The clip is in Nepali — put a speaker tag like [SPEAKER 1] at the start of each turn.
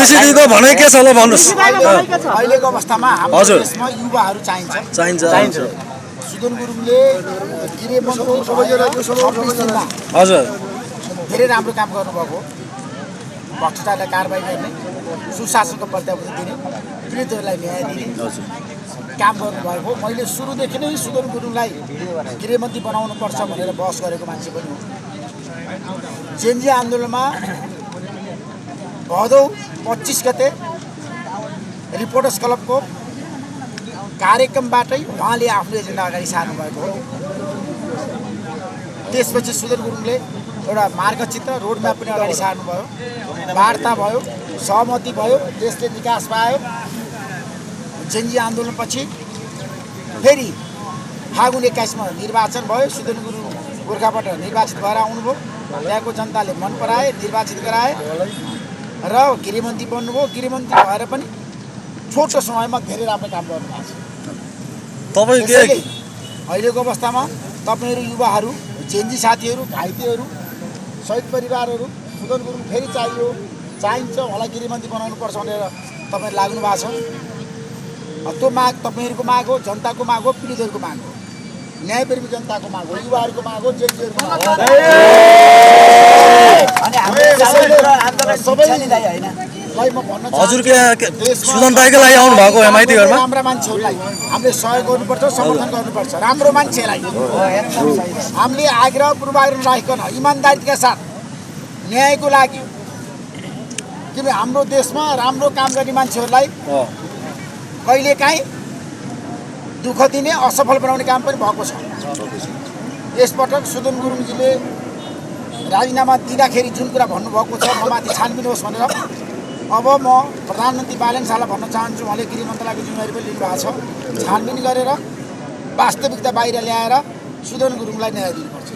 [SPEAKER 1] ऋषिजीको भनाइ के छ ल भन्नुस्।
[SPEAKER 2] अहिलेको अवस्थामा हाम्रो देशमा युवाहरू चाहिन्छ। सुदन गुरुङले गिरेमनको
[SPEAKER 1] हजुर
[SPEAKER 2] धेरै राम्रो काम गर्नुभएको, भ्रष्टाचारलाई कारबाही गर्ने, सुशासनको प्रत्याभूति दिने, पीडितहरूलाई न्याय दिने काम गर्नुभएको। मैले सुरुदेखि नै सुदन गुरुङलाई गृहमन्त्री बनाउनुपर्छ भनेर बहस गरेको मान्छे पनि हो। जेनजी आन्दोलनमा भदौ 25 गते रिपोर्टर्स क्लबको कार्यक्रमबाटै उहाँले आफ्नो एजेन्डा अगाडि सार्नुभएको हो। त्यसपछि सुदन गुरुङले एउटा मार्गचित्र रोडम्याप पनि अगाडि सार्नुभयो, वार्ता भयो, सहमति भयो, देशले विकास पायो। जेनजी आन्दोलनपछि फेरि फागुन 21 मा निर्वाचन भयो। सुदन गुरुङ गोर्खाबाट निर्वाचित भएर आउनुभयो। त्यहाँको जनताले मन पराए, निर्वाचित गराए र गृहमन्त्री बन्नुभयो। गृहमन्त्री भएर पनि छोटो समयमा धेरै राम्रो काम गर्नुभएको छ।
[SPEAKER 1] तपाईँ
[SPEAKER 2] अहिलेको अवस्थामा तपाईँहरू युवाहरू, जेनजी साथीहरू, घाइतेहरू, शहीद परिवारहरू, सुदन गुरुङ फेरि चाहिन्छ होला गृहमन्त्री बनाउनुपर्छ भनेर तपाईँहरू लाग्नु भएको छ। त्यो माग तपाईँहरूको माग हो, जनताको माग हो, पीडितहरूको माग हो, न्यायप्रेमी जनताको माग हो, युवाहरूको माग हो, जेनजीहरूको माग हो।
[SPEAKER 1] हजुर सुदन दाइको लागि आउनु भएको एमआइटी घरमा
[SPEAKER 2] राम्रा मान्छेहरूलाई हामीले सहयोग गर्नुपर्छ, समर्थन गर्नुपर्छ। राम्रो मान्छेलाई हामीले आग्रह पूर्वाग्रह राखिकन इमान्दारीका साथ न्यायको लागि, किनभने हाम्रो देशमा राम्रो काम गर्ने मान्छेहरूलाई कहिलेकाहीँ दुःख दिने, असफल बनाउने काम पनि भएको छ। यसपटक सुदन गुरुङजीले राजीनामा दिँदाखेरि जुन कुरा भन्नुभएको छ, ममाथि छानबिन होस् भनेर, अब म प्रधानमन्त्री बालन शाहलाई भन्न चाहन्छु, उहाँले गृह मन्त्रालयको जिम्मेवारी पनि लिनुभएको छ। छानबिन गरेर वास्तविकता बाहिर ल्याएर सुदन गुरुङलाई न्याय दिनुपर्छ।